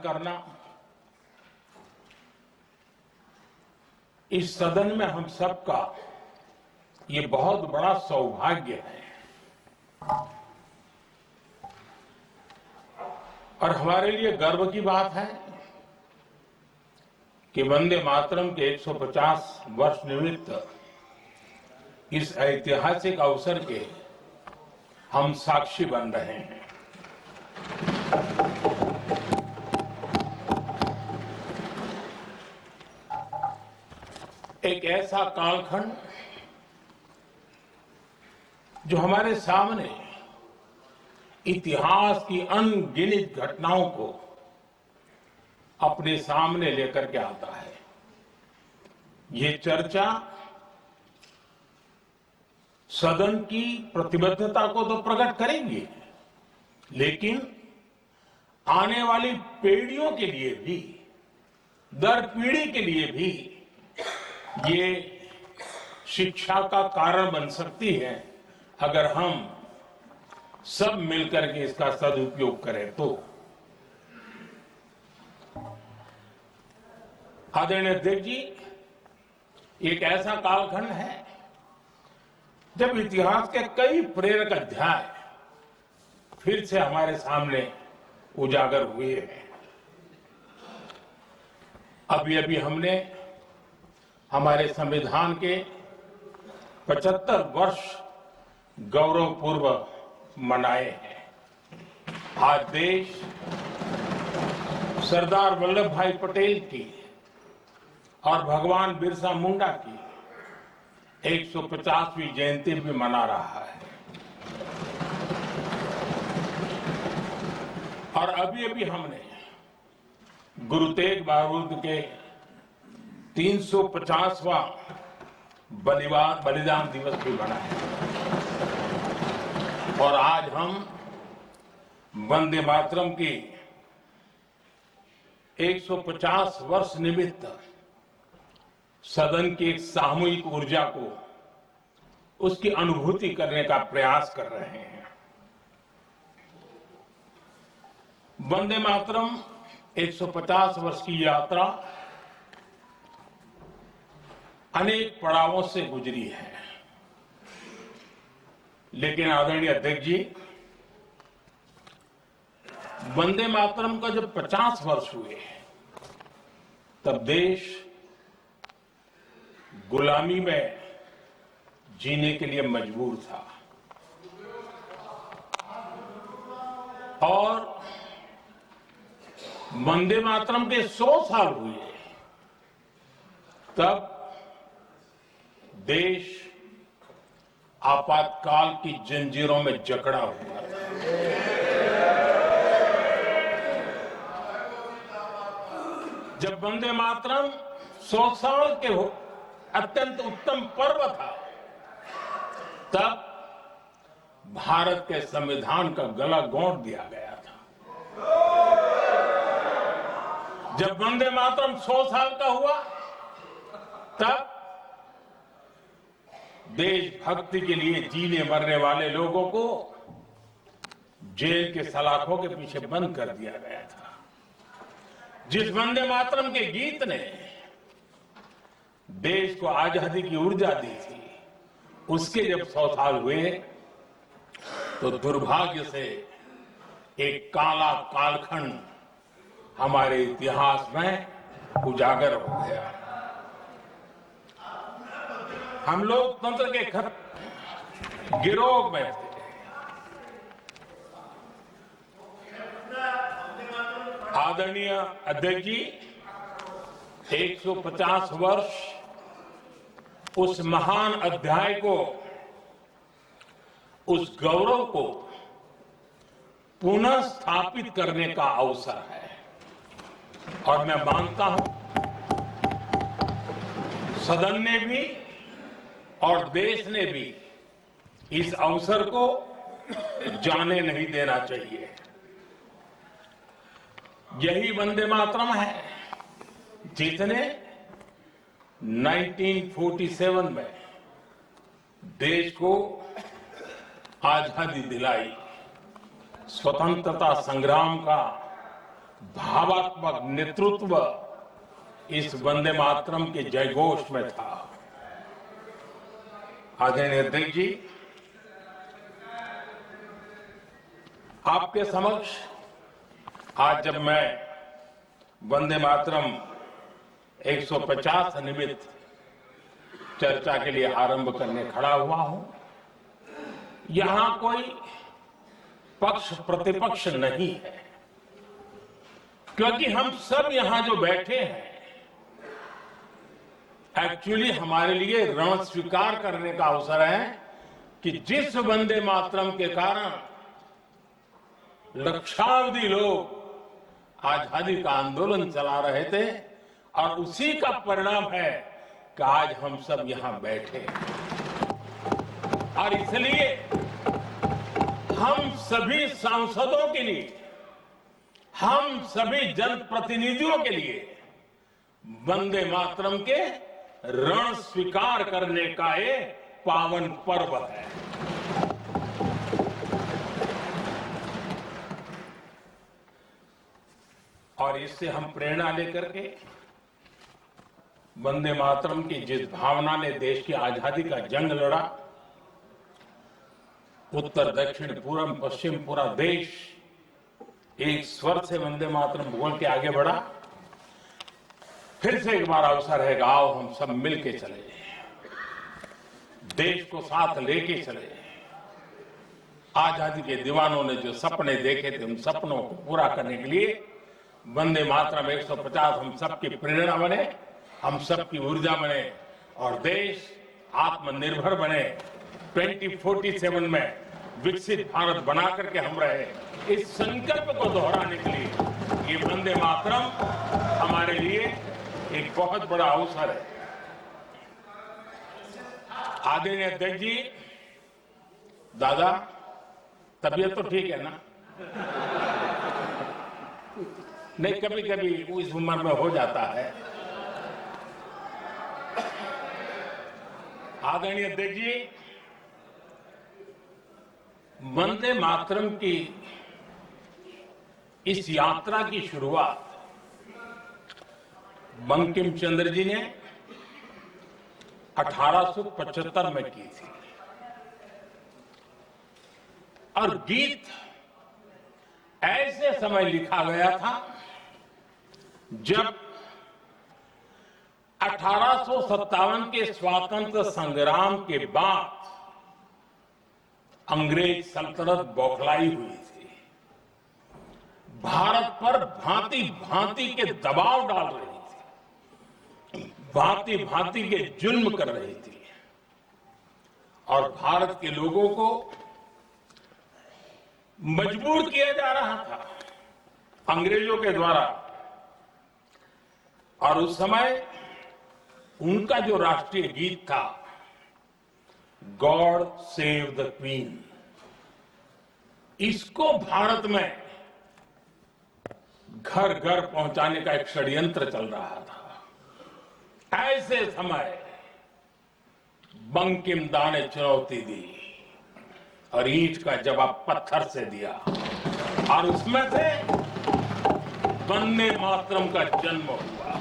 करना इस सदन में हम सबका ये बहुत बड़ा सौभाग्य है और हमारे लिए गर्व की बात है कि वंदे मातरम के 150 वर्ष निमित्त इस ऐतिहासिक अवसर के हम साक्षी बन रहे हैं। एक ऐसा कालखंड जो हमारे सामने इतिहास की अनगिनत घटनाओं को अपने सामने लेकर के आता है। ये चर्चा सदन की प्रतिबद्धता को तो प्रकट करेंगी, लेकिन आने वाली पीढ़ियों के लिए भी, दर पीढ़ी के लिए भी ये शिक्षा का कारण बन सकती है अगर हम सब मिलकर के इसका सदुपयोग करें तो। आदरणीय अध्यक्ष जी, एक ऐसा कालखंड है जब इतिहास के कई प्रेरक अध्याय फिर से हमारे सामने उजागर हुए हैं। अभी अभी हमने हमारे संविधान के 75 वर्ष गौरवपूर्व मनाए हैं। आज देश सरदार वल्लभ भाई पटेल की और भगवान बिरसा मुंडा की 150वीं जयंती भी मना रहा है और अभी अभी हमने गुरु तेग बहादुर के 350वां बलिदान दिवस भी मनाया और आज हम वंदे मातरम की 150 वर्ष निमित्त सदन की एक सामूहिक ऊर्जा को, उसकी अनुभूति करने का प्रयास कर रहे हैं। वंदे मातरम 150 वर्ष की यात्रा अनेक पड़ावों से गुजरी है, लेकिन आदरणीय अध्यक्ष जी, वंदे मातरम का जब 50 वर्ष हुए तब देश गुलामी में जीने के लिए मजबूर था और वंदे मातरम के 100 साल हुए तब देश आपातकाल की जंजीरों में जकड़ा हुआ था। जब वंदे मातरम 100 साल के अत्यंत उत्तम पर्व था, तब भारत के संविधान का गला घोंट दिया गया था। जब वंदे मातरम 100 साल का हुआ, तब देशभक्ति के लिए जीने मरने वाले लोगों को जेल के सलाखों के पीछे बंद कर दिया गया था। जिस वंदे मातरम के गीत ने देश को आजादी की ऊर्जा दी थी, उसके जब 100 साल हुए तो दुर्भाग्य से एक काला कालखंड हमारे इतिहास में उजागर हो गया। हम लोकतंत्र के गिरोह में थे। आदरणीय अध्यक्ष जी, 150 वर्ष उस महान अध्याय को, उस गौरव को पुनः स्थापित करने का अवसर है और मैं मानता हूं सदन ने भी और देश ने भी इस अवसर को जाने नहीं देना चाहिए। यही वंदे मातरम है जिसने 1947 में देश को आजादी दिलाई, स्वतंत्रता संग्राम का भावात्मक नेतृत्व इस वंदे मातरम के जयघोष में था। आदरणीय अध्यक्ष जी, आपके समक्ष आज जब मैं वंदे मातरम 150 निमित्त चर्चा के लिए आरंभ करने खड़ा हुआ हूं, यहां कोई पक्ष प्रतिपक्ष नहीं है, क्योंकि हम सब यहां जो बैठे हैं एक्चुअली हमारे लिए रण स्वीकार करने का अवसर है कि जिस वंदे मातरम के कारण लक्षावधि लोग आजादी का आंदोलन चला रहे थे और उसी का परिणाम है कि आज हम सब यहां बैठे हैं। और इसलिए हम सभी सांसदों के लिए, हम सभी जनप्रतिनिधियों के लिए वंदे मातरम के रण स्वीकार करने का ये पावन पर्व है। और इससे हम प्रेरणा लेकर के वंदे मातरम की जिस भावना ने देश की आजादी का जंग लड़ा, उत्तर दक्षिण पूर्व पश्चिम पूरा देश एक स्वर से वंदे मातरम बोल के आगे बढ़ा। फिर से एक बार अवसर है कि आओ हम सब मिलके चले, देश को साथ लेके चले। आजादी के दीवानों ने जो सपने देखे थे उन सपनों को पूरा करने के लिए वंदे मातरम 150 हम सबकी प्रेरणा बने, हम सबकी ऊर्जा बने और देश आत्मनिर्भर बने। 2047 में विकसित भारत बना करके हम रहे, इस संकल्प को दोहराने के लिए ये वंदे मातरम हमारे लिए एक बहुत बड़ा अवसर है। आदरणीय अध्यक्ष जी, दादा तबीयत तो ठीक है ना? नहीं, कभी कभी इस उम्र में हो जाता है। आदरणीय अध्यक्ष जी, वंदे मातरम की इस यात्रा की शुरुआत बंकिम चंद्र जी ने 1875 में की थी और गीत ऐसे समय लिखा गया था जब 1857 के स्वातंत्र संग्राम के बाद अंग्रेज सल्तनत बौखलाई हुई थी, भारत पर भांति भांति के दबाव डाल रही थी, भांति भांति के जुल्म कर रही थी और भारत के लोगों को मजबूर किया जा रहा था अंग्रेजों के द्वारा। और उस समय उनका जो राष्ट्रीय गीत था, गॉड सेव द क्वीन, इसको भारत में घर घर पहुंचाने का एक षड्यंत्र चल रहा था। ऐसे समय बंकिम दा ने चुनौती दी और ईंट का जवाब पत्थर से दिया और उसमें से वंदे मातरम का जन्म हुआ।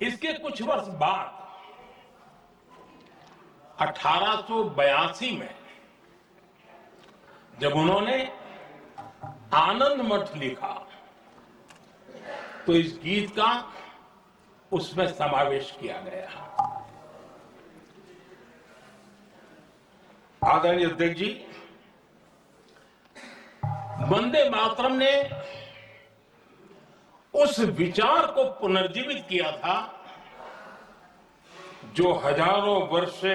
इसके कुछ वर्ष बाद 1882 में जब उन्होंने आनंद मठ लिखा तो इस गीत का उसमें समावेश किया गया। आदरणीय अध्यक्ष जी, वंदे मातरम ने उस विचार को पुनर्जीवित किया था जो हजारों वर्ष से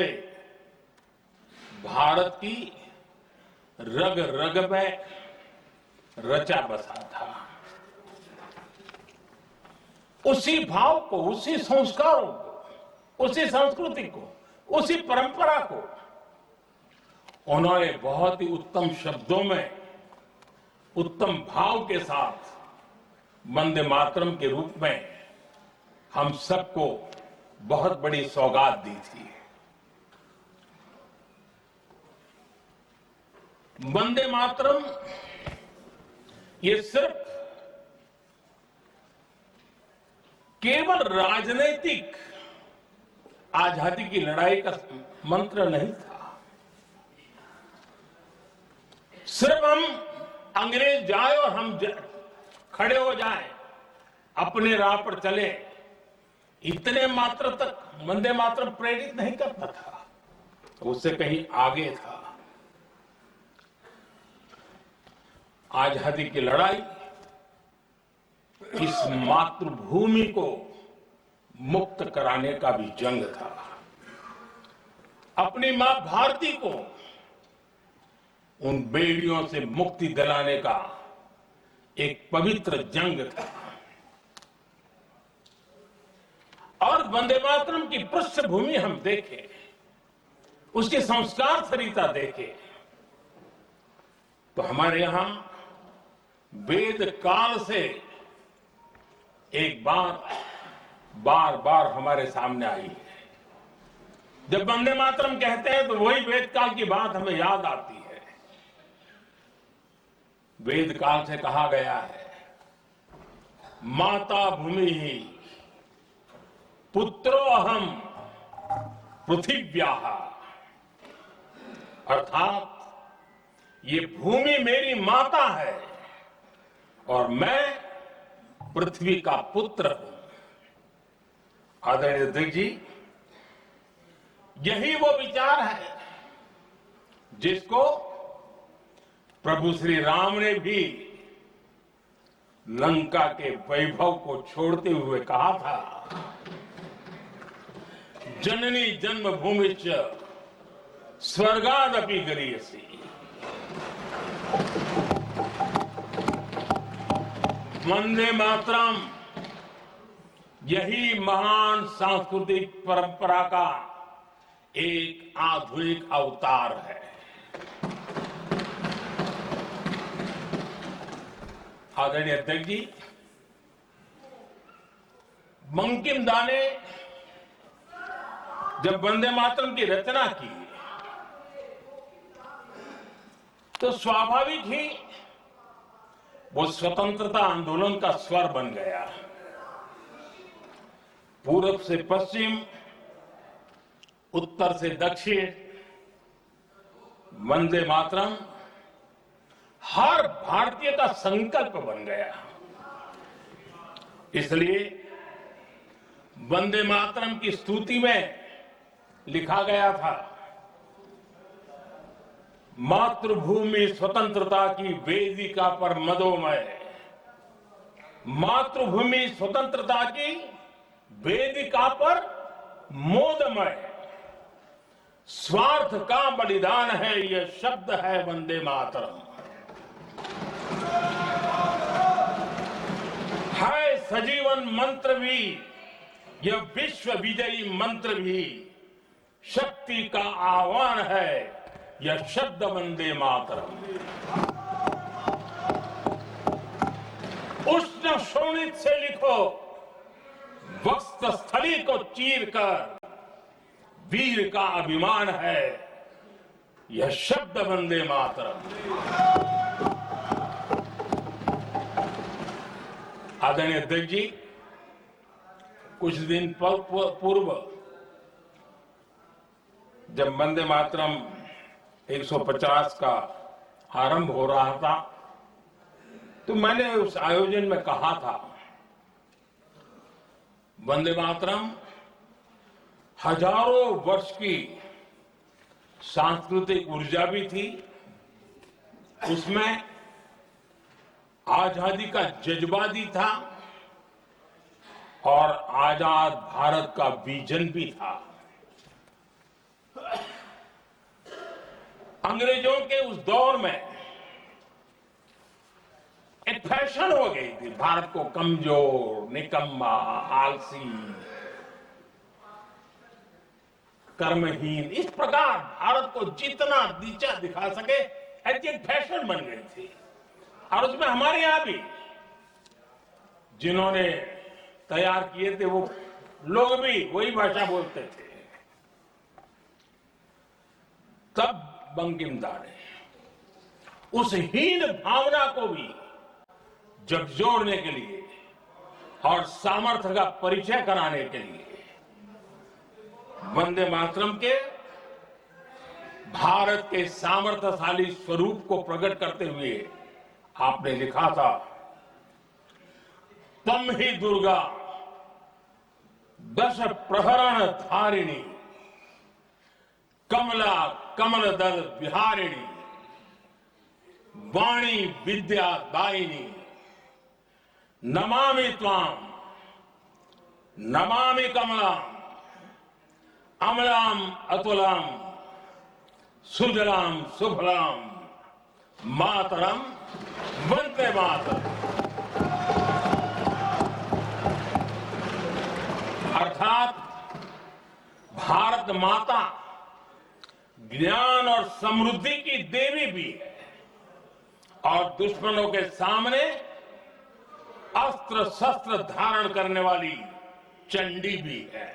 भारत की रग रग में रचा बसा था। उसी भाव को, उसी संस्कारों को, उसी संस्कृति को, उसी परंपरा को उन्होंने बहुत ही उत्तम शब्दों में, उत्तम भाव के साथ वंदे मातरम के रूप में हम सबको बहुत बड़ी सौगात दी थी। वंदे मातरम ये सिर्फ केवल राजनीतिक आजादी की लड़ाई का मंत्र नहीं था। सिर्फ हम अंग्रेज जाए और हम खड़े हो जाए, अपने राह पर चले, इतने मात्र तक वंदे मातरम प्रेरित नहीं करता था, उससे कहीं आगे था। आजादी की लड़ाई इस मातृभूमि को मुक्त कराने का भी जंग था। अपनी मां भारती को उन बेड़ियों से मुक्ति दिलाने का एक पवित्र जंग था। और वंदे मातरम की पृष्ठभूमि हम देखें, उसके संस्कार सरिता देखें, तो हमारे यहां वेद काल से एक बात बार बार हमारे सामने आई है। जब वंदे मातरम कहते हैं तो वही वेद काल की बात हमें याद आती है। वेद काल से कहा गया है, माता भूमि ही पुत्रो अहम पृथिव्याः, अर्थात ये भूमि मेरी माता है और मैं पृथ्वी का पुत्र हूं। आदरणीय अध्यक्ष जी, यही वो विचार है जिसको प्रभु श्री राम ने भी लंका के वैभव को छोड़ते हुए कहा था, जननी जन्मभूमिश्च स्वर्गादपि गरीयसी। वंदे मातरम यही महान सांस्कृतिक परंपरा का एक आधुनिक अवतार है। आदरणीय अध्यक्ष जी, बंकिम दा ने जब वंदे मातरम की रचना की तो स्वाभाविक ही वो स्वतंत्रता आंदोलन का स्वर बन गया। पूरब से पश्चिम, उत्तर से दक्षिण, वंदे मातरम हर भारतीय का संकल्प बन गया। इसलिए वंदे मातरम की स्तुति में लिखा गया था, मातृभूमि स्वतंत्रता की वेदिका पर मदोमय, मातृभूमि स्वतंत्रता की वेदिका पर मोदमय, स्वार्थ का बलिदान है यह शब्द है वंदे मातरम। है सजीवन मंत्र भी, यह विश्व विजयी मंत्र भी, शक्ति का आह्वान है यह शब्द वंदे मातरम। उष्ण शोणित से लिखो, वस्त्र स्थली को चीरकर, वीर का अभिमान है यह शब्द वंदे मातरम। आदरणीय अध्यक्ष जी, कुछ दिन पूर्व जब वंदे मातरम 150 का आरंभ हो रहा था तो मैंने उस आयोजन में कहा था, वंदे मातरम हजारों वर्ष की सांस्कृतिक ऊर्जा भी थी, उसमें आजादी का जज्बा भी था और आजाद भारत का विजन भी था। अंग्रेजों के उस दौर में एक फैशन हो गई थी भारत को कमजोर, निकम्मा, आलसी, कर्महीन, इस प्रकार भारत को जितना नीचा दिखा सके ऐसी एक फैशन बन गई थी। और उसमें हमारे यहां भी जिन्होंने तैयार किए थे वो लोग भी वही भाषा बोलते थे। तब बंकिम दा ने उस हीन भावना को भी झकझोरने के लिए और सामर्थ्य का परिचय कराने के लिए वंदे मातरम के भारत के सामर्थ्यशाली स्वरूप को प्रकट करते हुए आपने लिखा था, तम ही दुर्गा दश प्रहरण धारिणी कमला कमल दल विहारिणी वाणी विद्या दायिनी नमामि त्वाम नमामि कमलाम अमलाम अतुलाम सुजलाम सुफलाम मातरम वंदे मातरम। अर्थात भारत माता ज्ञान और समृद्धि की देवी भी है और दुश्मनों के सामने अस्त्र शस्त्र धारण करने वाली चंडी भी है।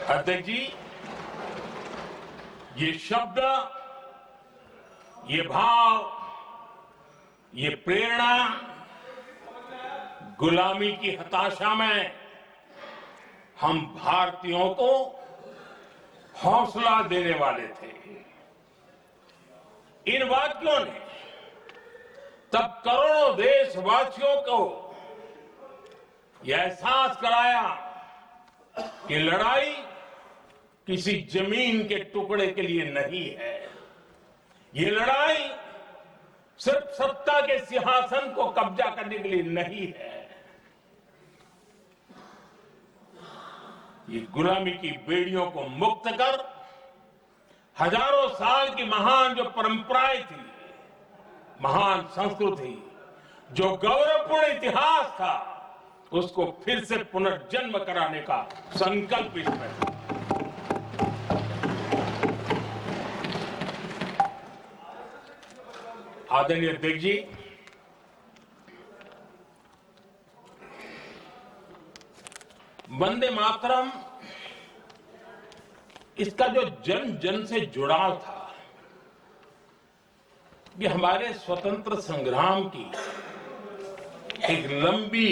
अध्यक्ष जी, ये शब्द, ये भाव, ये प्रेरणा गुलामी की हताशा में हम भारतीयों को हौसला देने वाले थे। इन वाक्यों ने तब करोड़ों देशवासियों को यह एहसास कराया कि लड़ाई किसी जमीन के टुकड़े के लिए नहीं है। ये लड़ाई सिर्फ सत्ता के सिंहासन को कब्जा करने के लिए नहीं है। ये गुलामी की बेड़ियों को मुक्त कर हजारों साल की महान जो परंपराएं थी, महान संस्कृति, जो गौरवपूर्ण इतिहास था, उसको फिर से पुनर्जन्म कराने का संकल्प इसमें था। आदरणीय अध्यक्ष जी, वंदे मातरम, इसका जो जन जन से जुड़ाव था, ये हमारे स्वतंत्र संग्राम की एक लंबी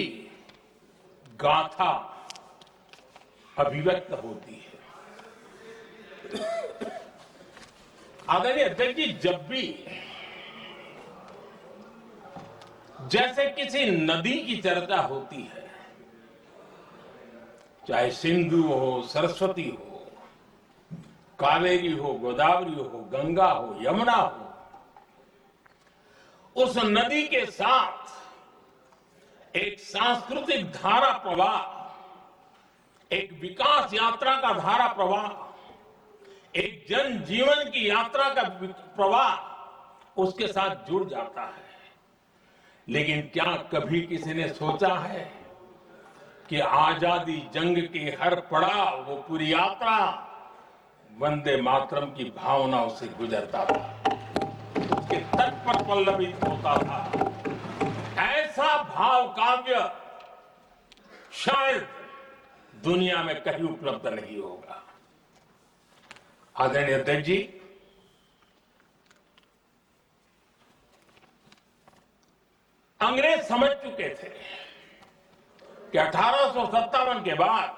गाथा अभिव्यक्त होती है। आदरणीय अध्यक्ष जी, जब भी जैसे किसी नदी की चर्चा होती है, चाहे सिंधु हो, सरस्वती हो, कावेरी हो, गोदावरी हो, गंगा हो, यमुना हो, उस नदी के साथ एक सांस्कृतिक धारा प्रवाह, एक विकास यात्रा का धारा प्रवाह, एक जन जीवन की यात्रा का प्रवाह उसके साथ जुड़ जाता है। लेकिन क्या कभी किसी ने सोचा है कि आजादी जंग के हर पड़ाव, वो पूरी यात्रा वंदे मातरम की भावनाओं से गुजरता था, उसके तट पर पल्लवित होता था। ऐसा भाव काव्य शायद दुनिया में कहीं उपलब्ध नहीं होगा। आदरणीय अध्यक्ष जी, अंग्रेज समझ चुके थे कि 1857 के बाद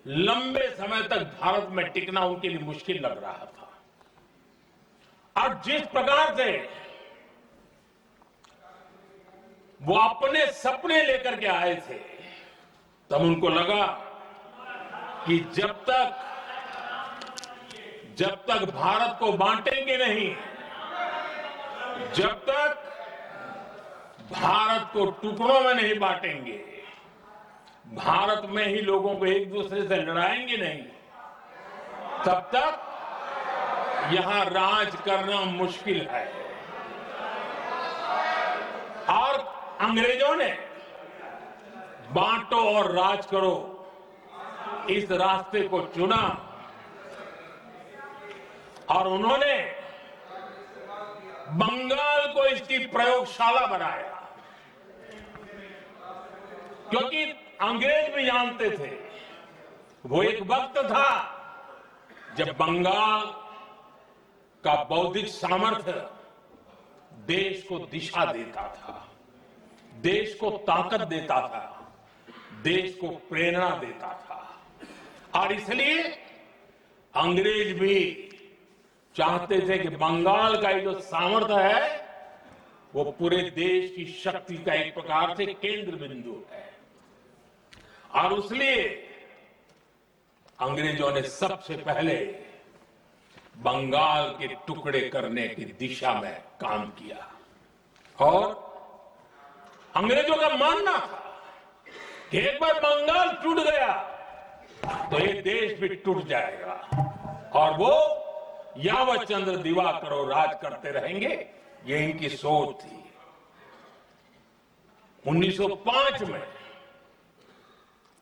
लंबे समय तक भारत में टिकना उनके लिए मुश्किल लग रहा था। और जिस प्रकार से वो अपने सपने लेकर के आए थे, तब उनको लगा कि जब तक भारत को बांटेंगे नहीं, जब तक भारत को टुकड़ों में नहीं बांटेंगे, भारत में ही लोगों को एक दूसरे से लड़ाएंगे नहीं, तब तक यहां राज करना मुश्किल है। और अंग्रेजों ने बांटो और राज करो इस रास्ते को चुना और उन्होंने बंगाल को इसकी प्रयोगशाला बनाया, क्योंकि अंग्रेज भी जानते थे वो एक वक्त था जब बंगाल का बौद्धिक सामर्थ्य देश को दिशा देता था, देश को ताकत देता था, देश को प्रेरणा देता था। और इसलिए अंग्रेज भी चाहते थे कि बंगाल का ये जो सामर्थ्य है वो पूरे देश की शक्ति का एक प्रकार से केंद्र बिंदु है। और इसलिए अंग्रेजों ने सबसे पहले बंगाल के टुकड़े करने की दिशा में काम किया। और अंग्रेजों का मानना था कि एक बार बंगाल टूट गया तो ये देश भी टूट जाएगा और वो यावत चंद्र दिवाकरो राज करते रहेंगे, ये इनकी सोच थी। 1905 में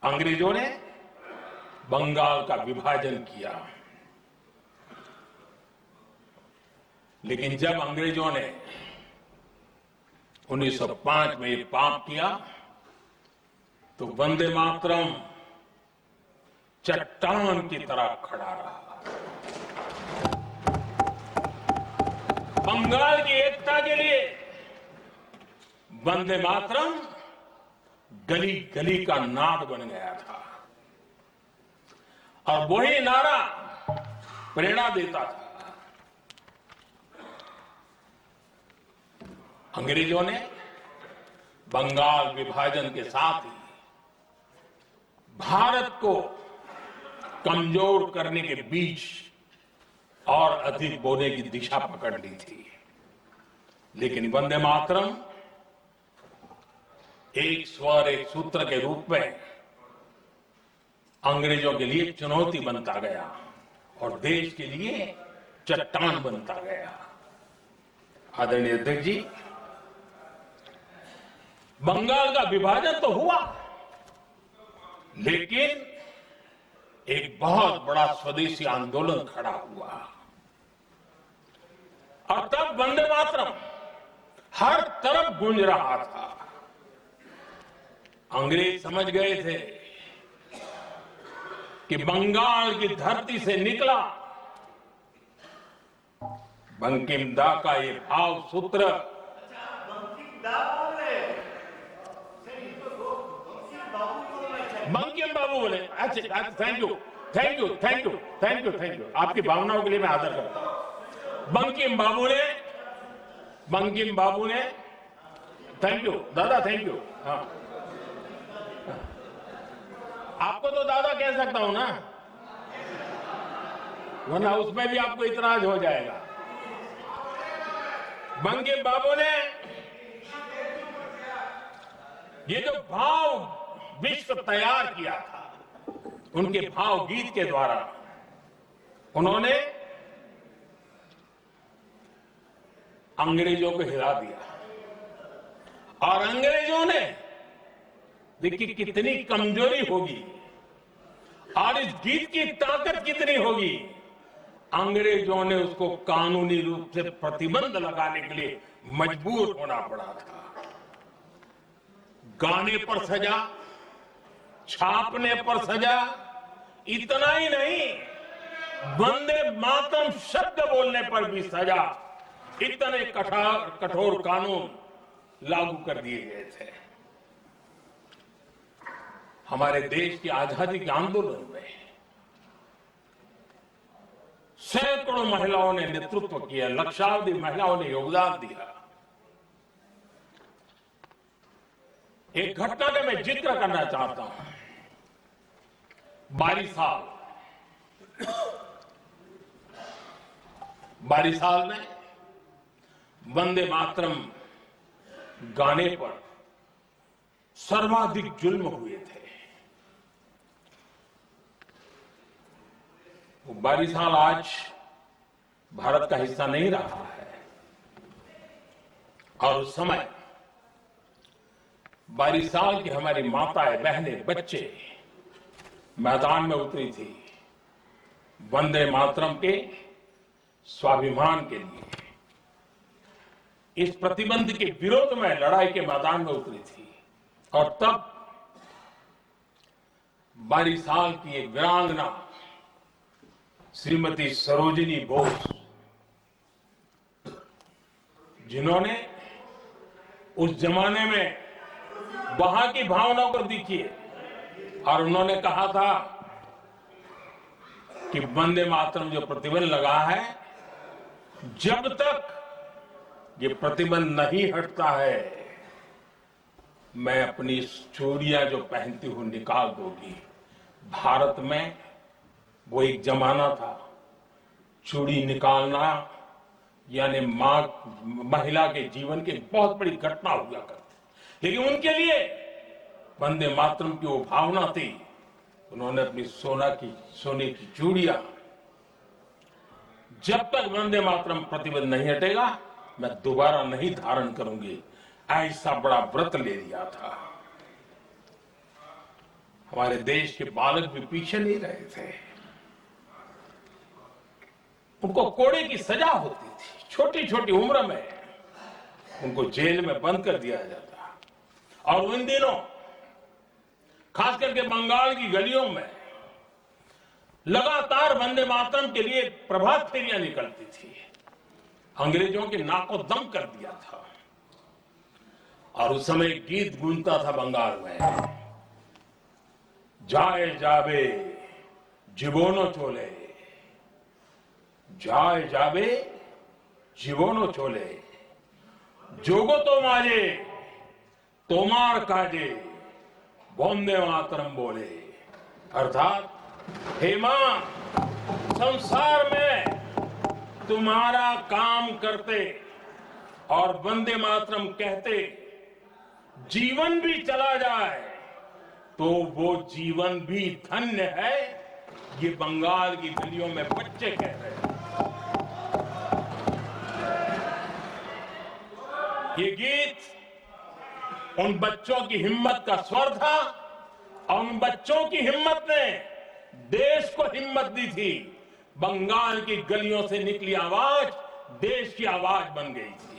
अंग्रेजों ने बंगाल का विभाजन किया, लेकिन जब अंग्रेजों ने 1905 में ये पाप किया तो वंदे मातरम चट्टान की तरह खड़ा रहा। बंगाल की एकता के लिए वंदे मातरम गली गली का नाद बन गया था और वही नारा प्रेरणा देता था। अंग्रेजों ने बंगाल विभाजन के साथ ही भारत को कमजोर करने के बीच और अधिक बोने की दिशा पकड़ ली थी। लेकिन वंदे मातरम एक स्वर एक सूत्र के रूप में अंग्रेजों के लिए चुनौती बनता गया और देश के लिए चट्टान बनता गया। आदरणीय अध्यक्ष जी, बंगाल का विभाजन तो हुआ, लेकिन एक बहुत बड़ा स्वदेशी आंदोलन खड़ा हुआ और तब वंदे मातरम हर तरफ गूंज रहा था। अंग्रेज समझ गए थे कि बंगाल की धरती से निकला बंकिम दा का ये भाव सूत्र बंकिम बाबू बोले। अच्छा, thank you thank you thank you thank you thank you, आपकी भावनाओं के लिए मैं आदर करता हूं। बंकिम बाबू ने थैंक यू दादा, थैंक यू। हाँ, आपको तो दादा कह सकता हूं ना, वरना उसमें भी आपको इतराज हो जाएगा। बंकिम बाबू ने ये जो भाव विश्व तैयार किया था, उनके भाव गीत के द्वारा उन्होंने अंग्रेजों को हिला दिया। और अंग्रेजों ने देखिए कितनी कमजोरी होगी और इस गीत की ताकत कितनी होगी, अंग्रेजों ने उसको कानूनी रूप से प्रतिबंध लगाने के लिए मजबूर होना पड़ा था। गाने पर सजा, छापने पर सजा, इतना ही नहीं, वंदे मातरम शब्द बोलने पर भी सजा। इतने कठोर कानून लागू कर दिए गए थे। हमारे देश की आजादी के आंदोलन में सैकड़ों महिलाओं ने नेतृत्व किया, लक्षावधि महिलाओं ने योगदान दिया। एक घटना का मैं जिक्र करना चाहता हूं। 22 साल में वंदे मातरम गाने पर सर्वाधिक जुल्म हुए थे। वो 22 साल आज भारत का हिस्सा नहीं रहा है और उस समय 22 साल की हमारी माताएं, बहनें, बच्चे मैदान में उतरी थी वंदे मातरम के स्वाभिमान के लिए। इस प्रतिबंध के विरोध में लड़ाई के मैदान में उतरी थी और तब 22 साल की एक वीरांगना श्रीमती सरोजिनी बोस जिन्होंने उस जमाने में वहां की भावनाओं को देखी है और उन्होंने कहा था कि वंदे मातरम जो प्रतिबंध लगा है, जब तक ये प्रतिबंध नहीं हटता है, मैं अपनी चूड़ियां जो पहनती हूं निकाल दूंगी। भारत में वो एक जमाना था, चूड़ी निकालना यानी महिला के जीवन की बहुत बड़ी घटना हुआ करती, लेकिन उनके लिए वंदे मातरम की वो भावना थी। उन्होंने अपनी सोने की चूड़ियां, जब तक वंदे मातरम प्रतिबंध नहीं हटेगा मैं दोबारा नहीं धारण करूंगी, ऐसा बड़ा व्रत ले लिया था। हमारे देश के बालक भी पीछे नहीं रहे थे। उनको कोड़े की सजा होती थी, छोटी छोटी उम्र में उनको जेल में बंद कर दिया जाता। और उन दिनों खास करके बंगाल की गलियों में लगातार वंदे मातरम के लिए प्रभात फेरियां निकलती थी। अंग्रेजों के नाक को दम कर दिया था। और उस समय गीत गूंजता था बंगाल में, जाए जावे जीवोनो चोले, जाए जावे जीवोनो चोले, जोगो तो माजे तोमार काजे, वंदे मातरम बोले। अर्थात हे मां, संसार में तुम्हारा काम करते और वंदे मातरम कहते जीवन भी चला जाए तो वो जीवन भी धन्य है। ये बंगाल की गलियों में बच्चे कह रहे हैं। ये गीत उन बच्चों की हिम्मत का स्वर था और उन बच्चों की हिम्मत ने देश को हिम्मत दी थी। बंगाल की गलियों से निकली आवाज देश की आवाज बन गई थी।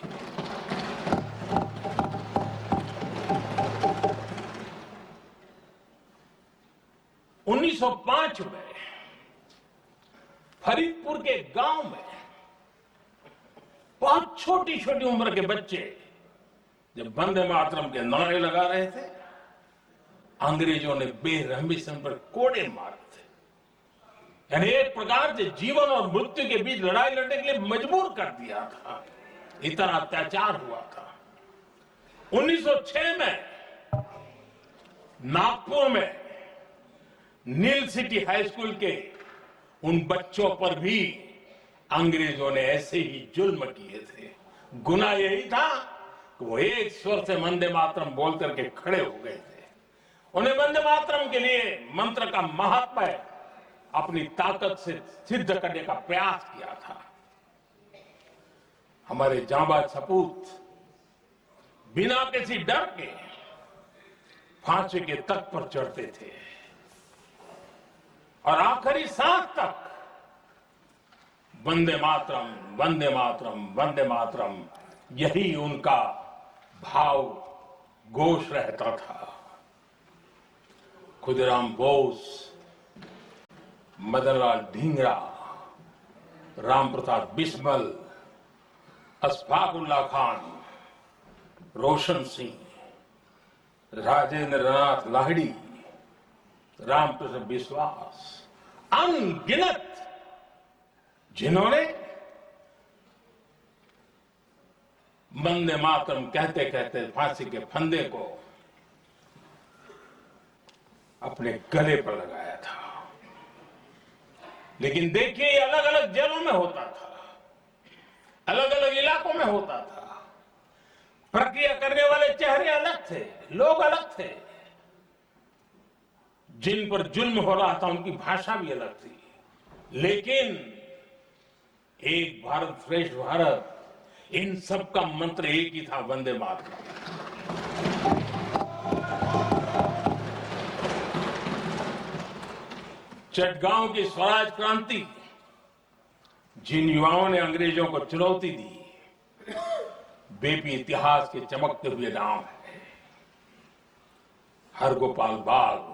उन्नीस 1905 में फरीदपुर के गांव में बहुत छोटी छोटी उम्र के बच्चे जब वंदे मातरम के नारे लगा रहे थे, अंग्रेजों ने बेरहमी से उन पर कोड़े मारे थे। यानी एक प्रकार से जीवन और मृत्यु के बीच लड़ाई लड़ने के लिए मजबूर कर दिया था। इतना अत्याचार हुआ था। 1906 में नागपुर में नील सिटी हाई स्कूल के उन बच्चों पर भी अंग्रेजों ने ऐसे ही जुल्म किए थे। गुनाह यही था कि वो एक स्वर से वंदे मातरम बोल करके खड़े हो गए थे। उन्हें वंदे मातरम के लिए मंत्र का महात्म्य अपनी ताकत से सिद्ध करने का प्रयास किया था। हमारे जांबाज सपूत बिना किसी डर के फांसी के तख्त पर चढ़ते थे और आखिरी सांस तक वंदे मातरम, वंदे मातरम, वंदे मातरम, यही उनका भाव घोष रहता था। खुदीराम बोस, मदनलाल ढींगरा, राम प्रसाद बिस्मल, अशफाक उल्लाह खान, रोशन सिंह, राजेंद्र नाथ लाहिड़ी, रामकृष्ण विश्वास, अनगिनत जिन्होंने वंदे मातरम कहते कहते फांसी के फंदे को अपने गले पर लगाया था। लेकिन देखिए, ये अलग अलग जेलों में होता था, अलग अलग इलाकों में होता था। प्रक्रिया करने वाले चेहरे अलग थे, लोग अलग थे। जिन पर जुल्म हो रहा था उनकी भाषा भी अलग थी। लेकिन एक भारत श्रेष्ठ भारत, इन सब का मंत्र एक ही था, वंदे मातरम। चटगांव की स्वराज क्रांति, जिन युवाओं ने अंग्रेजों को चुनौती दी, वे भी इतिहास के चमकते हुए नाम है। हरगोपाल बाग,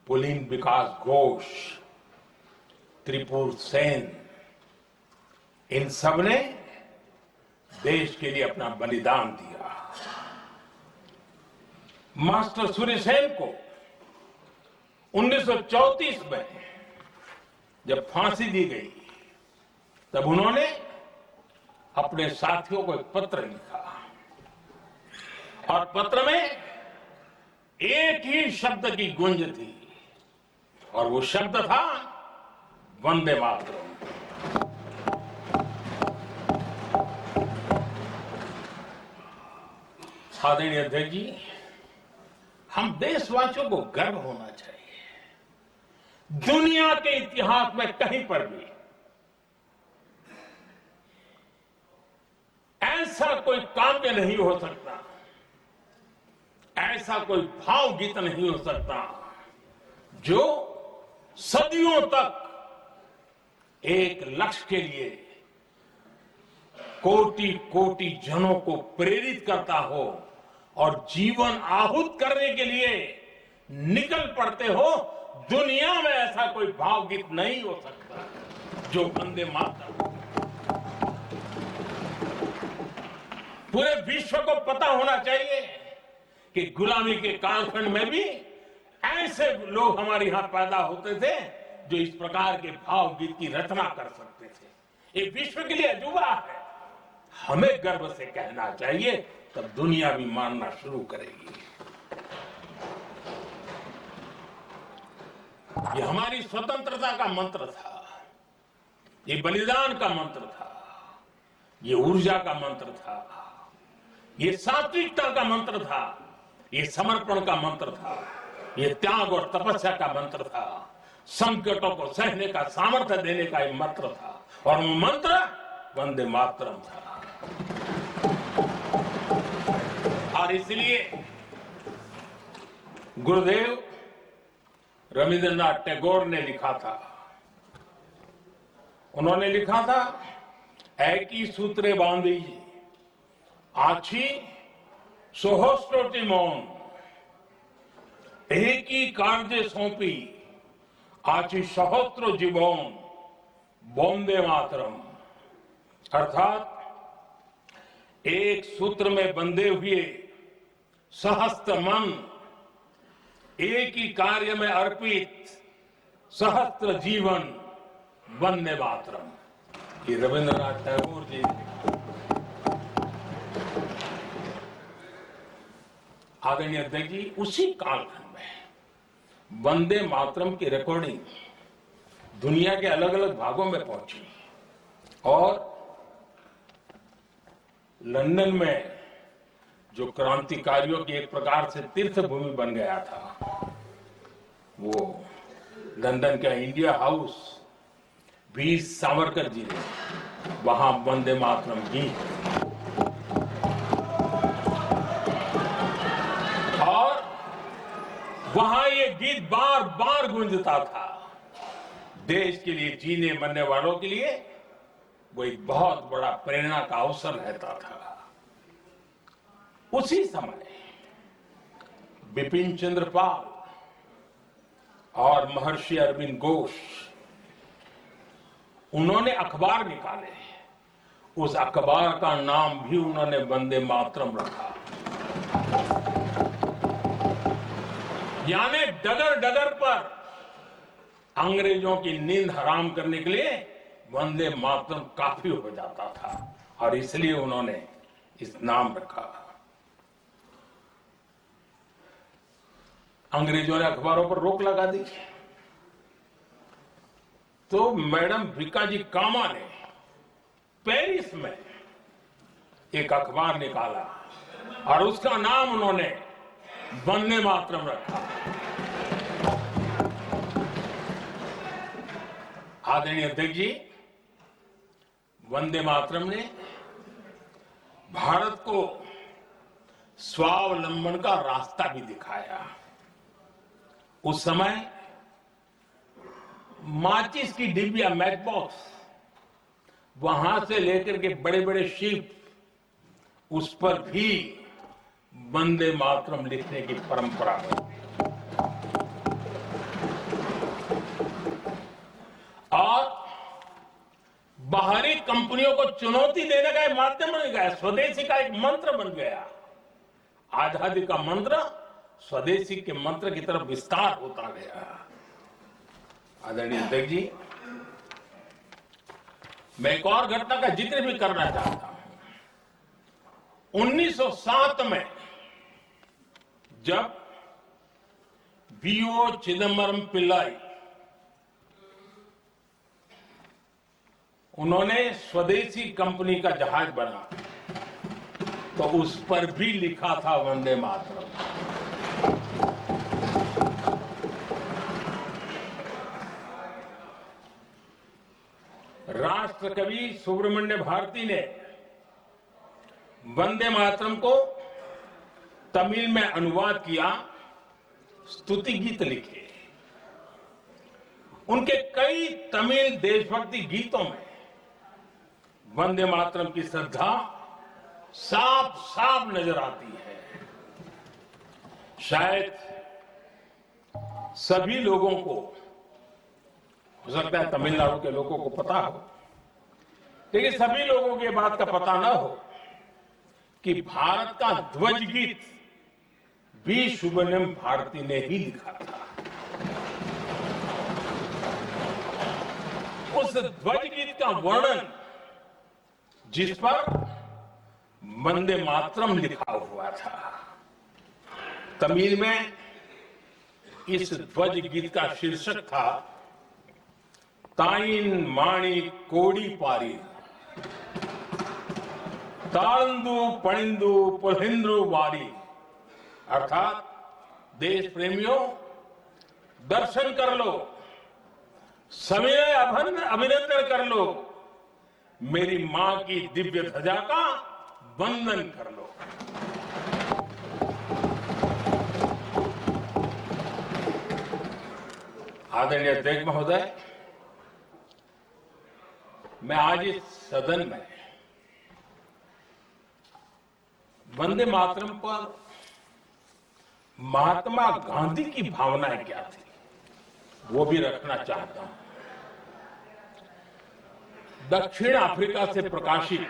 पुलिन विकास घोष, त्रिपुर सेन, इन सब ने देश के लिए अपना बलिदान दिया। मास्टर सूर्य सेन को 1934 में जब फांसी दी गई, तब उन्होंने अपने साथियों को एक पत्र लिखा और पत्र में एक ही शब्द की गूंज थी और वो शब्द था वंदे मातरम। आदरणीय अध्यक्ष जी, हम देशवासियों को गर्व होना चाहिए। दुनिया के इतिहास में कहीं पर भी ऐसा कोई काव्य नहीं हो सकता, ऐसा कोई भावगीत नहीं हो सकता जो सदियों तक एक लक्ष्य के लिए कोटि कोटि जनों को प्रेरित करता हो और जीवन आहूत करने के लिए निकल पड़ते हो। दुनिया में ऐसा कोई भावगीत नहीं हो सकता जो वंदे मातरम। पूरे विश्व को पता होना चाहिए कि गुलामी के कालखंड में भी ऐसे लोग हमारे यहां पैदा होते थे जो इस प्रकार के भावगीत की रचना कर सकते थे। ये विश्व के लिए अजूबा है, हमें गर्व से कहना चाहिए, तब दुनिया भी मानना शुरू करेगी। ये हमारी स्वतंत्रता का मंत्र था, ये बलिदान का मंत्र था, ये ऊर्जा का मंत्र था, ये सात्विकता का मंत्र था, ये समर्पण का मंत्र था, ये त्याग और तपस्या का मंत्र था, संकटों को सहने का सामर्थ्य देने का ये मंत्र था और वो मंत्र वंदे मातरम था। और इसलिए गुरुदेव रविंद्रनाथ टैगोर ने लिखा था, उन्होंने लिखा था, एकी सूत्रे बांधी आछी सोहस्रोटी मौन, एक ही कार्य सौंपी आछी सहस्त्र जीवन, वंदे मातरम। अर्थात एक सूत्र में बंधे हुए सहस्त्र मन, एक ही कार्य में अर्पित सहस्त्र जीवन, वंदे मातरम। ये रविंद्रनाथ टैगोर जी। आदरणीय अध्यक्ष जी, उसी कालखंड में वंदे मातरम की रिकॉर्डिंग दुनिया के अलग अलग भागों में पहुंची और लंदन में जो क्रांतिकारियों की एक प्रकार से तीर्थ भूमि बन गया था, वो लंदन का इंडिया हाउस, वीर सावरकर जी ने वहां वंदे मातरम की और वहां ये गीत बार बार गूंजता था। देश के लिए जीने मरने वालों के लिए वो एक बहुत बड़ा प्रेरणा का अवसर रहता था। उसी समय बिपिन चंद्र पाल और महर्षि अरविंद घोष, उन्होंने अखबार निकाले, उस अखबार का नाम भी उन्होंने वंदे मातरम रखा। यानी डगर डगर पर अंग्रेजों की नींद हराम करने के लिए वंदे मातरम काफी हो जाता था और इसलिए उन्होंने इस नाम रखा। अंग्रेजों ने अखबारों पर रोक लगा दी तो मैडम भिकाजी कामा ने पेरिस में एक अखबार निकाला और उसका नाम उन्होंने वंदे मातरम रखा। आदरणीय अध्यक्ष जी, वंदे मातरम ने भारत को स्वावलंबन का रास्ता भी दिखाया। उस समय माचिस की डिबिया, मैच बॉक्स, वहां से लेकर के बड़े बड़े शिप, उस पर भी वंदे मातरम लिखने की परंपरा है। और बाहरी कंपनियों को चुनौती देने का एक माध्यम बन गया, स्वदेशी का एक मंत्र बन गया। आजादी का मंत्र स्वदेशी के मंत्र की तरफ विस्तार होता गया। आदरणीय अध्यक्ष जी, मैं एक और घटना का जिक्र भी करना चाहता हूं। 1907 में जब वीओ चिदम्बरम पिल्लाई उन्होंने स्वदेशी कंपनी का जहाज बना तो उस पर भी लिखा था वंदे मातरम। राष्ट्र कवि सुब्रमण्य भारती ने वंदे मातरम को तमिल में अनुवाद किया, स्तुति गीत लिखे। उनके कई तमिल देशभक्ति गीतों में वंदे मातरम की श्रद्धा साफ साफ नजर आती है। शायद सभी लोगों को, हो सकता है तमिलनाडु के लोगों को पता हो, लेकिन सभी लोगों को ये बात का पता ना हो कि भारत का ध्वज गीत भी सुब्रमण्यम भारती ने ही लिखा था। उस ध्वज गीत का वर्णन जिस पर वंदे मातरम लिखा हुआ था, तमिल में इस ध्वज गीत का शीर्षक था ताइन माणी कोड़ी पारी तालंदु पणिंदु पुलहिंद्रु वारी, अर्थात देश प्रेमियों दर्शन कर लो, सविनय अभिनंदन कर लो, मेरी मां की दिव्य ध्वजा का वंदन कर लो। आदरणीय अध्यक्ष महोदय, मैं आज इस सदन में वंदे मातरम पर महात्मा गांधी की भावनाएं क्या थी वो भी रखना चाहता हूं। दक्षिण अफ्रीका से प्रकाशित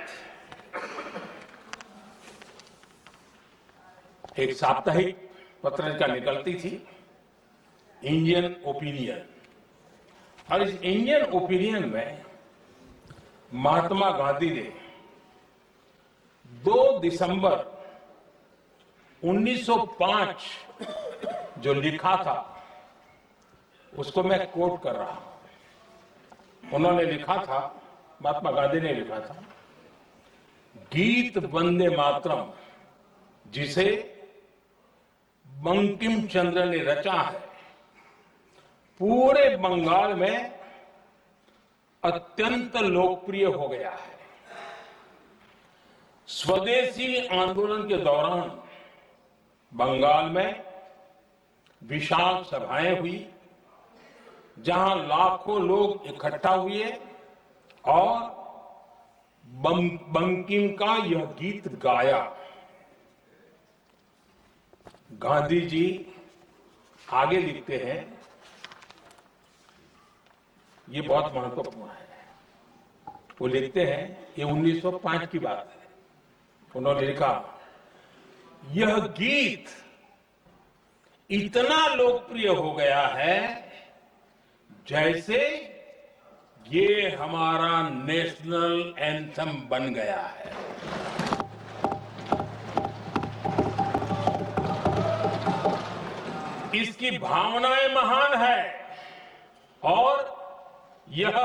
एक साप्ताहिक पत्रिका निकलती थी, इंडियन ओपिनियन, और इस इंडियन ओपिनियन में महात्मा गांधी ने 2 दिसंबर 1905 जो लिखा था उसको मैं कोट कर रहा हूं। उन्होंने लिखा था, महात्मा गांधी ने लिखा था, गीत वंदे मातरम जिसे बंकिम चंद्र ने रचा है पूरे बंगाल में अत्यंत लोकप्रिय हो गया है। स्वदेशी आंदोलन के दौरान बंगाल में विशाल सभाएं हुई जहां लाखों लोग इकट्ठा हुए और बंकिम का यह गीत गाया। गांधी जी आगे लिखते हैं, ये बहुत महत्वपूर्ण है। वो लिखते हैं, ये 1905 की बात है। उन्होंने लिखा, यह गीत इतना लोकप्रिय हो गया है जैसे ये हमारा नेशनल एंथम बन गया है। इसकी भावनाएं महान है और यह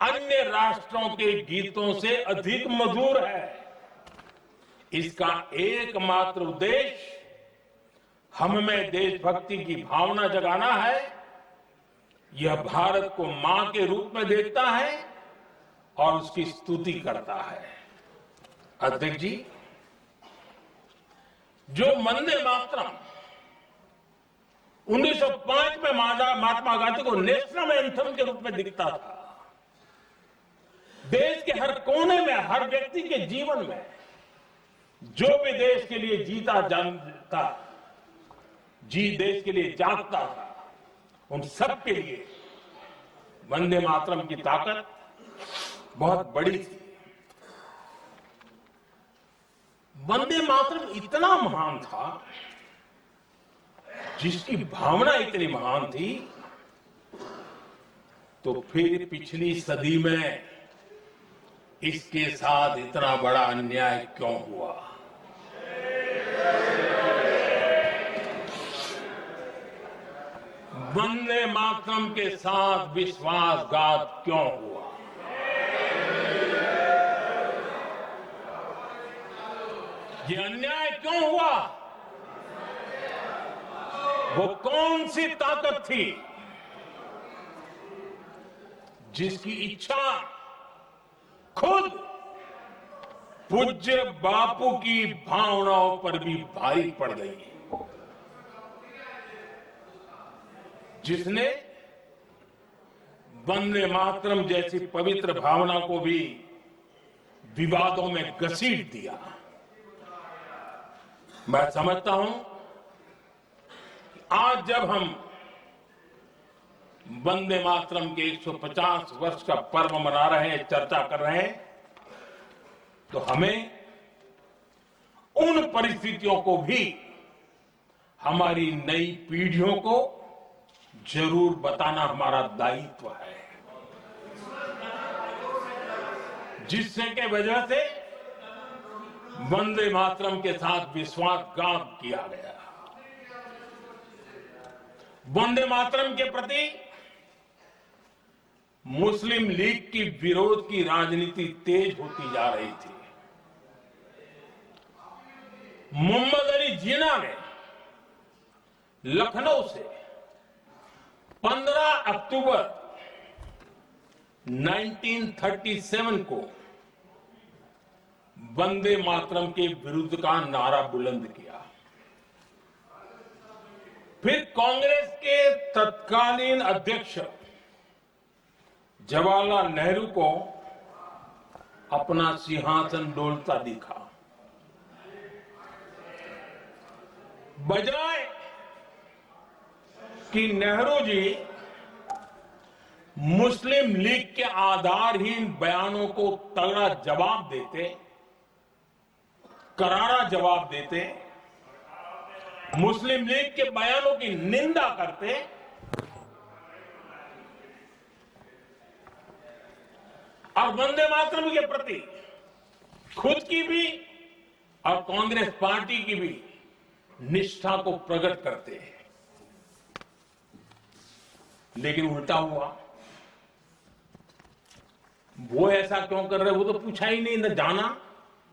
अन्य राष्ट्रों के गीतों से अधिक मधुर है। इसका एकमात्र उद्देश्य हम में देशभक्ति की भावना जगाना है। यह भारत को मां के रूप में देखता है और उसकी स्तुति करता है। अध्यक्ष जी, जो वंदे मातरम 1905 में महात्मा गांधी को नेशनल एंथम के रूप में दिखता था, देश के हर कोने में, हर व्यक्ति के जीवन में जो भी देश के लिए जीता जानता, देश के लिए जागता था, उन सब के लिए वंदे मातरम की ताकत बहुत बड़ी थी। वंदे मातरम इतना महान था, जिसकी भावना इतनी महान थी, तो फिर पिछली सदी में इसके साथ इतना बड़ा अन्याय क्यों हुआ? वंदे मातरम के साथ विश्वासघात क्यों हुआ? ये अन्याय क्यों हुआ? वो कौन सी ताकत थी जिसकी इच्छा खुद पूज्य बापू की भावनाओं पर भी भारी पड़ गई, जिसने वंदे मातरम जैसी पवित्र भावना को भी विवादों में घसीट दिया? मैं समझता हूं आज जब हम वंदे मातरम के 150 वर्ष का पर्व मना रहे हैं, चर्चा कर रहे हैं, तो हमें उन परिस्थितियों को भी हमारी नई पीढ़ियों को जरूर बताना हमारा दायित्व है, जिससे के वजह से वंदे मातरम के साथ विश्वासघात किया गया। वंदे मातरम के प्रति मुस्लिम लीग की विरोध की राजनीति तेज होती जा रही थी। मोहम्मद अली जिन्ना ने लखनऊ से 15 अक्टूबर 1937 को वंदे मातरम के विरुद्ध का नारा बुलंद किया। फिर कांग्रेस के तत्कालीन अध्यक्ष जवाहरलाल नेहरू को अपना सिंहासन डोलता दिखा। बजाय कि नेहरू जी मुस्लिम लीग के आधारहीन बयानों को तगड़ा जवाब देते, करारा जवाब देते, मुस्लिम लीग के बयानों की निंदा करते, और वंदे मातरम के प्रति खुद की भी और कांग्रेस पार्टी की भी निष्ठा को प्रकट करते हैं। लेकिन उल्टा हुआ। वो ऐसा क्यों कर रहे, वो तो पूछा ही नहीं, न जाना।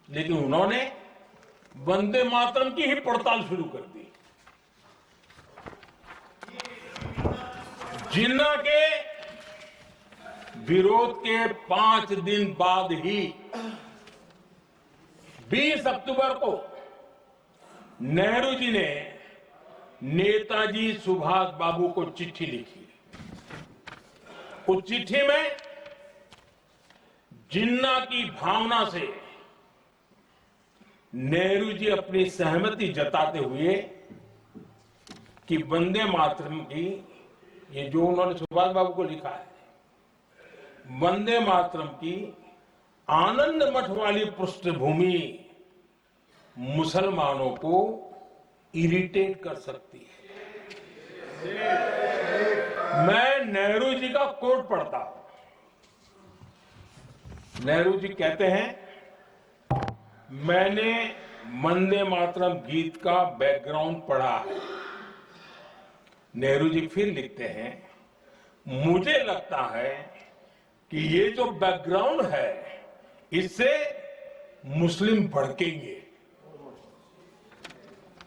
लेकिन उन्होंने वंदे मातरम की ही पड़ताल शुरू कर दी। जिन्ना के विरोध के 5 दिन बाद ही 20 अक्टूबर को नेहरू जी ने नेताजी सुभाष बाबू को चिट्ठी लिखी। उस चिट्ठी में जिन्ना की भावना से नेहरू जी अपनी सहमति जताते हुए कि वंदे मातरम की, ये जो उन्होंने सुभाष बाबू को लिखा है, वंदे मातरम की आनंद मठ वाली पृष्ठभूमि मुसलमानों को इरिटेट कर सकती है। मैं नेहरू जी का कोट पढ़ता हूं। नेहरू जी कहते हैं, मैंने वंदे मातरम गीत का बैकग्राउंड पढ़ा है। नेहरू जी फिर लिखते हैं, मुझे लगता है कि ये जो बैकग्राउंड है इससे मुस्लिम भड़केंगे।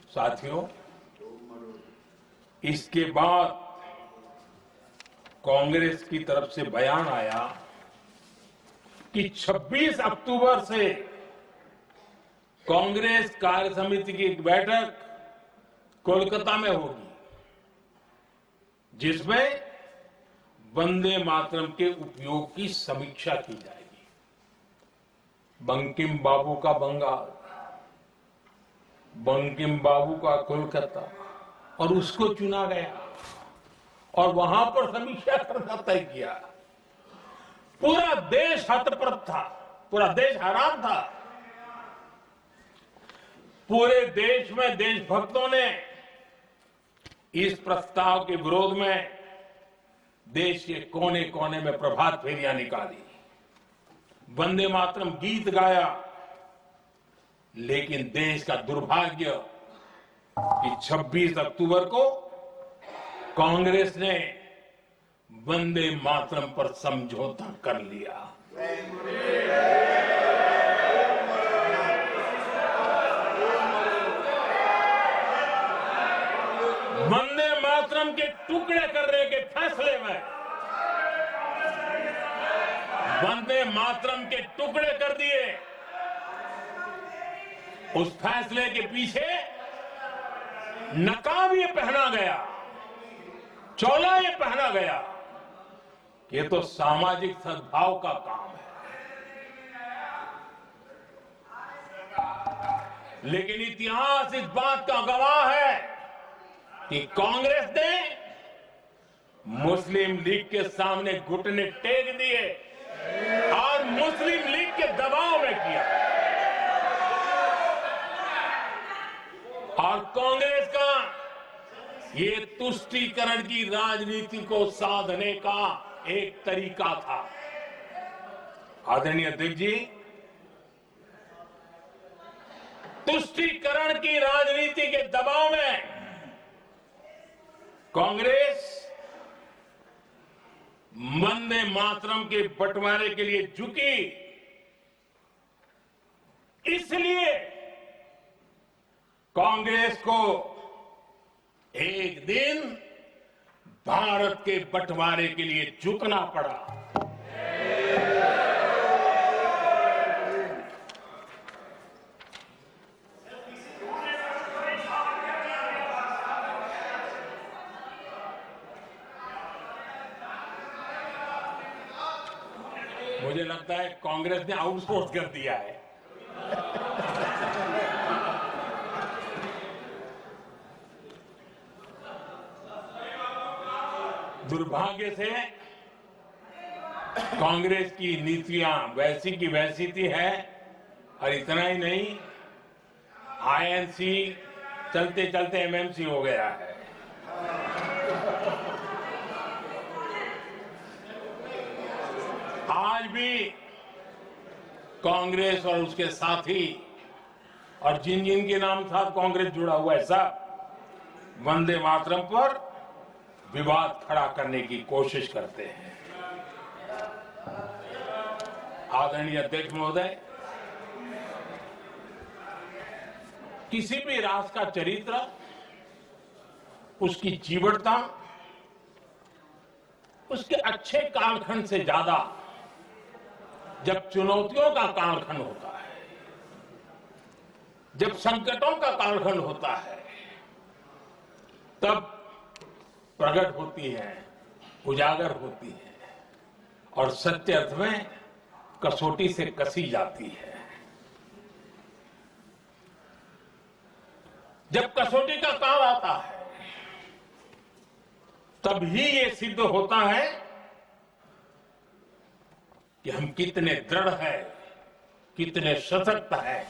साथियों, इसके बाद कांग्रेस की तरफ से बयान आया कि 26 अक्टूबर से कांग्रेस कार्य समिति की एक बैठक कोलकाता में होगी, जिसमें वंदे मातरम के उपयोग की समीक्षा की जाएगी। बंकिम बाबू का बंगाल, बंकिम बाबू का कोलकाता, और उसको चुना गया और वहां पर समीक्षा करना तय किया। पूरा देश हतप्रभ था, पूरा देश हैरान था। पूरे देश में देशभक्तों ने इस प्रस्ताव के विरोध में देश के कोने कोने में प्रभात फेरियां निकाली, वंदे मातरम गीत गाया। लेकिन देश का दुर्भाग्य कि 26 अक्टूबर को कांग्रेस ने वंदे मातरम पर समझौता कर लिया। वंदे मातरम के टुकड़े करने के फैसले में, वंदे मातरम के टुकड़े कर दिए। उस फैसले के पीछे नकाब ये पहना गया, चोला ये पहना गया कि ये तो सामाजिक सद्भाव का काम है। लेकिन इतिहास इस बात का गवाह है कि कांग्रेस ने मुस्लिम लीग के सामने घुटने टेक दिए और मुस्लिम लीग के दबाव में किया। और कांग्रेस का ये तुष्टीकरण की राजनीति को साधने का एक तरीका था। आदरणीय अध्यक्ष जी, तुष्टीकरण की राजनीति के दबाव में कांग्रेस वंदे मातरम के बंटवारे के लिए झुकी। इसलिए कांग्रेस को एक दिन भारत के बंटवारे के लिए झुकना पड़ा। मुझे लगता है कांग्रेस ने आउटसोर्स कर दिया है। दुर्भाग्य से कांग्रेस की नीतियां वैसी की वैसी थी है। और इतना ही नहीं, आईएनसी चलते चलते एमएमसी हो गया है। आज भी कांग्रेस और उसके साथी और जिन जिन के नाम साथ कांग्रेस जुड़ा हुआ है, सब वंदे मातरम पर विवाद खड़ा करने की कोशिश करते हैं। आदरणीय अध्यक्ष महोदय, किसी भी राष्ट्र का चरित्र, उसकी जीवटता, उसके अच्छे कालखंड से ज्यादा जब चुनौतियों का कालखंड होता है, जब संकटों का कालखंड होता है, तब प्रकट होती है, उजागर होती है और सत्य अर्थ में कसौटी से कसी जाती है। जब कसौटी का काल आता है, तब ही ये सिद्ध होता है कि हम कितने दृढ़ हैं, कितने सशक्त हैं,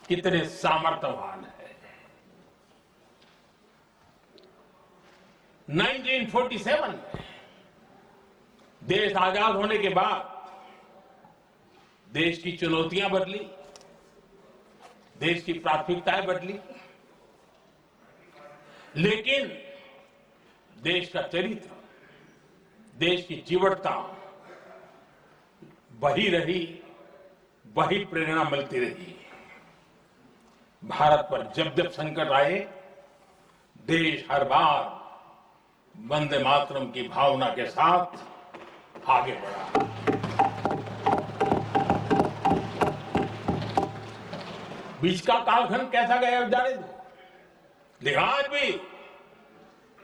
कितने सामर्थ्यवान हैं। 1947 में देश आजाद होने के बाद देश की चुनौतियां बदली, देश की प्राथमिकताएं बदली, लेकिन देश का चरित्र, देश की जीवटता वही रही, वही प्रेरणा मिलती रही। भारत पर जब जब संकट आए, देश हर बार वंदे मातरम की भावना के साथ आगे बढ़ा। बीच का कालखंड कैसा गया जाने दो, लेकिन आज भी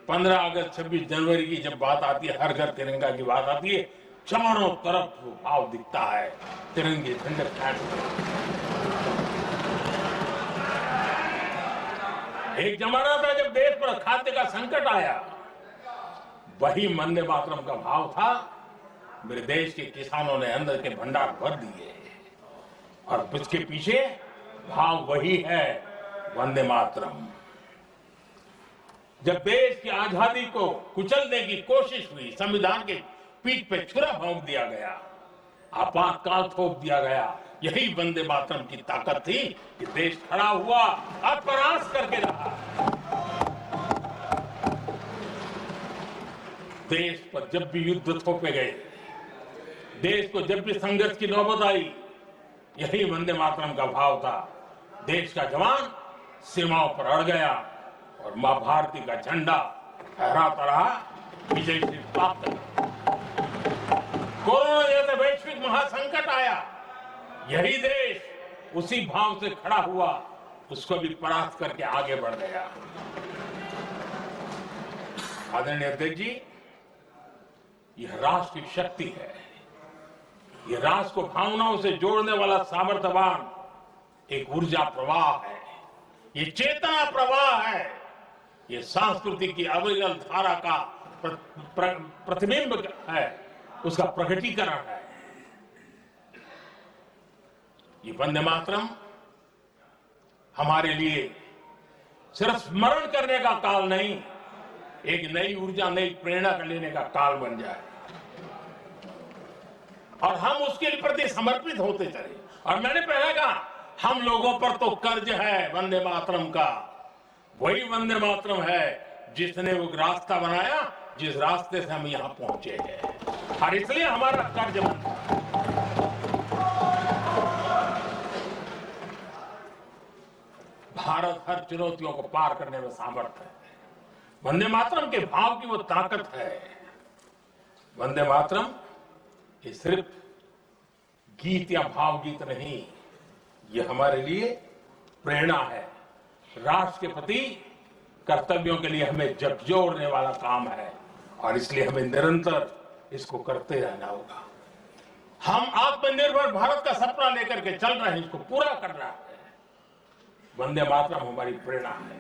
15 अगस्त 26 जनवरी की जब बात आती है, हर घर तिरंगा की बात आती है, चारों तरफ भाव दिखता है तिरंगे झंडे फहराने। एक जमाना था जब देश पर खाद्य का संकट आया, वही वंदे मातरम का भाव था मेरे देश के किसानों ने अंदर के भंडार भर दिए और इसके पीछे भाव वही है, वंदे मातरम। जब देश की आजादी को कुचलने की कोशिश हुई, संविधान के पीठ पे छुरा भोंक दिया गया, आपातकाल थोप दिया गया, यही वंदे मातरम की ताकत थी कि देश खड़ा हुआ और परास्त करके रहा। देश पर जब भी युद्ध थोपे गए, देश को जब भी संघर्ष की नौबत आई, यही वंदे मातरम का भाव था। देश का जवान सीमाओं पर अड़ गया और मां भारती का झंडा फहराता रहा, विजय श्री प्राप्त। कोरोना जैसे वैश्विक महासंकट आया, यही देश उसी भाव से खड़ा हुआ, उसको भी परास्त करके आगे बढ़ गया। आदरणीय अध्यक्ष जी, यह राष्ट्र की शक्ति है, यह राष्ट्र को भावनाओं से जोड़ने वाला सामर्थ्यवान एक ऊर्जा प्रवाह है, ये चेतना प्रवाह है, ये संस्कृति की अविरल धारा का प्रतिबिंब है, उसका प्रकटीकरण है। ये वंदे मातरम हमारे लिए सिर्फ स्मरण करने का काल नहीं, एक नई ऊर्जा, नई प्रेरणा लेने का काल बन जाए और हम उसके प्रति समर्पित होते चले। और मैंने पहले कहा, हम लोगों पर तो कर्ज है वंदे मातरम का, वही वंदे मातरम है जिसने वो रास्ता बनाया, जिस रास्ते से हम यहां पहुंचे हैं, और इसलिए हमारा कर्ज बनता है। भारत हर चुनौतियों को पार करने में सामर्थ है। वंदे मातरम के भाव की वो ताकत है। वंदे मातरम ये सिर्फ गीत या भावगीत नहीं, ये हमारे लिए प्रेरणा है, राष्ट्र के प्रति कर्तव्यों के लिए हमें झकझोरने वाला काम है, और इसलिए हमें निरंतर इसको करते रहना होगा। हम आत्मनिर्भर भारत का सपना लेकर के चल रहे हैं, इसको पूरा करना है। वंदे मातरम हमारी प्रेरणा है।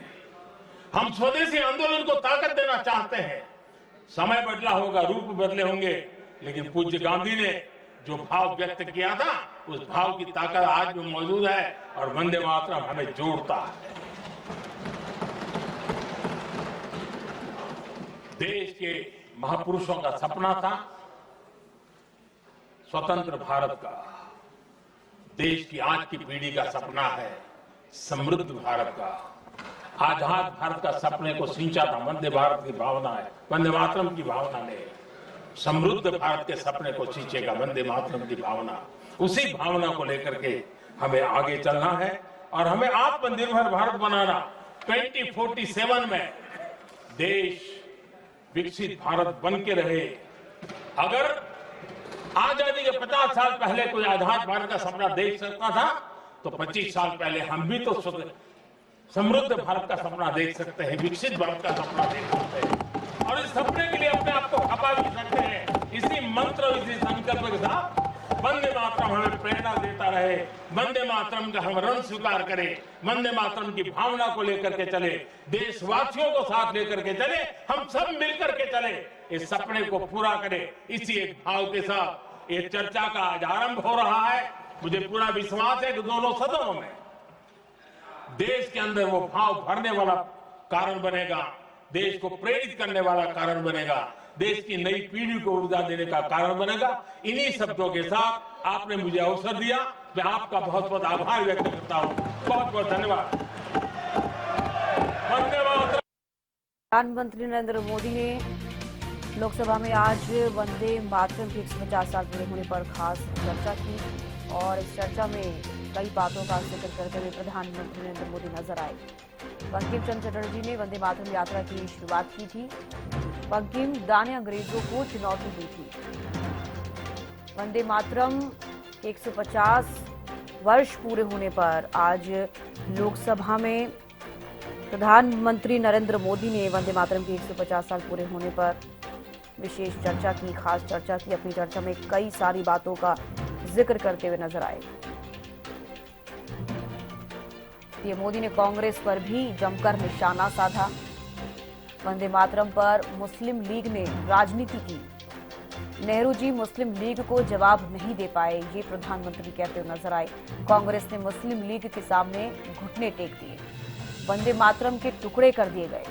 हम स्वदेशी आंदोलन को ताकत देना चाहते हैं। समय बदला होगा, रूप बदले होंगे, लेकिन पूज्य गांधी ने जो भाव व्यक्त किया था, उस भाव की ताकत आज भी मौजूद है और वंदे मातरम हमें जोड़ता है। देश के महापुरुषों का सपना था स्वतंत्र भारत का। देश की आज की पीढ़ी का सपना है समृद्ध भारत का। आजाद भारत का सपने को सिंचा था वंदे भारत की भावना है, वंदे मातरम की भावना ने। समृद्ध भारत के सपने को सिंचेगा वंदे मातरम की भावना। उसी भावना को लेकर के हमें आगे चलना है और हमें आत्मनिर्भर भारत बनाना। 2047 में देश विकसित भारत बन के रहे। अगर आजादी के 50 साल पहले कोई आजाद भारत का सपना देख सकता था, तो 25 साल पहले हम भी तो समृद्ध भारत का सपना देख सकते हैं, विकसित भारत का सपना देख सकते हैं, और इस सपने के लिए अपने आप को खपा भी सकते हैं। इसी मंत्र, इसी संकल्प के साथ वंदे मातरम हमें प्रेरणा देता रहे, वंदे मातरम का हम रण स्वीकार करें, वंदे मातरम की भावना को लेकर के चले, देशवासियों को साथ लेकर के चले, हम सब मिलकर के चले, इस सपने को पूरा करें। इसी एक भाव के साथ ये चर्चा का आज आरंभ हो रहा है। मुझे पूरा विश्वास है कि दोनों सदनों में देश के अंदर वो भाव भरने वाला कारण बनेगा, देश को प्रेरित करने वाला कारण बनेगा, देश की नई पीढ़ी को ऊर्जा देने का कारण बनेगा। इन्हीं शब्दों के साथ आपने मुझे अवसर दिया, मैं आपका बहुत बहुत आभार व्यक्त करता हूं। बहुत बहुत धन्यवाद। प्रधानमंत्री नरेंद्र मोदी ने लोकसभा में आज वंदे मातरम के 150 साल पूरे होने पर खास चर्चा की और इस चर्चा में कई बातों का जिक्र करते हुए प्रधानमंत्री नरेंद्र मोदी नजर आए। बंकिम चंद्र चटर्जी ने वंदे मातरम यात्रा की शुरुआत की थी। बंकिम दा ने अंग्रेजों को चुनौती दी थी। वंदे मातरम 150 वर्ष पूरे होने पर आज लोकसभा में प्रधानमंत्री नरेंद्र मोदी ने वंदे मातरम के 150 साल पूरे होने पर विशेष चर्चा की, खास चर्चा की। अपनी चर्चा में कई सारी बातों का जिक्र करते हुए नजर आए। पीएम मोदी ने कांग्रेस पर भी जमकर निशाना साधा। वंदे मातरम पर मुस्लिम लीग ने राजनीति की। नेहरू जी मुस्लिम लीग को जवाब नहीं दे पाए, ये प्रधानमंत्री कहते हुए नजर आए। कांग्रेस ने मुस्लिम लीग के सामने घुटने टेक दिए, वंदे मातरम के टुकड़े कर दिए गए।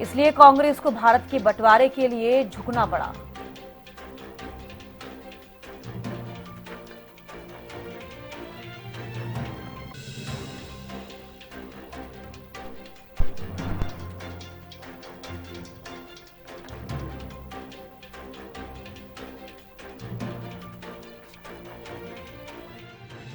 इसलिए कांग्रेस को भारत के बंटवारे के लिए झुकना पड़ा।